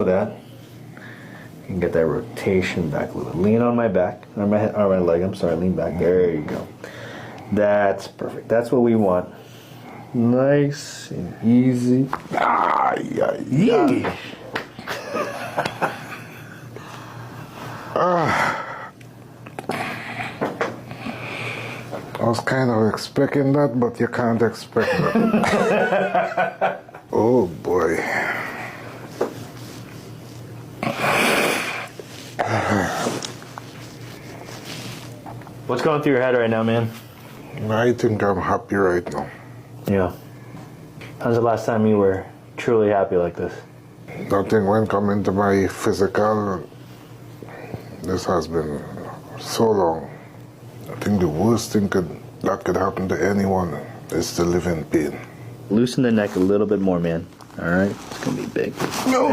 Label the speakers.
Speaker 1: that. You can get that rotation back a little bit. Lean on my back, on my head, or my leg. I'm sorry, lean back. There you go. That's perfect. That's what we want. Nice and easy.
Speaker 2: Ah, yeah, yeah. I was kind of expecting that, but you can't expect that. Oh boy.
Speaker 1: What's going through your head right now, man?
Speaker 2: I think I'm happy right now.
Speaker 1: Yeah. How's the last time you were truly happy like this?
Speaker 2: Nothing when coming to my physical. This has been so long. I think the worst thing that could happen to anyone is to live in pain.
Speaker 1: Loosen the neck a little bit more, man. All right? It's going to be big.
Speaker 2: No!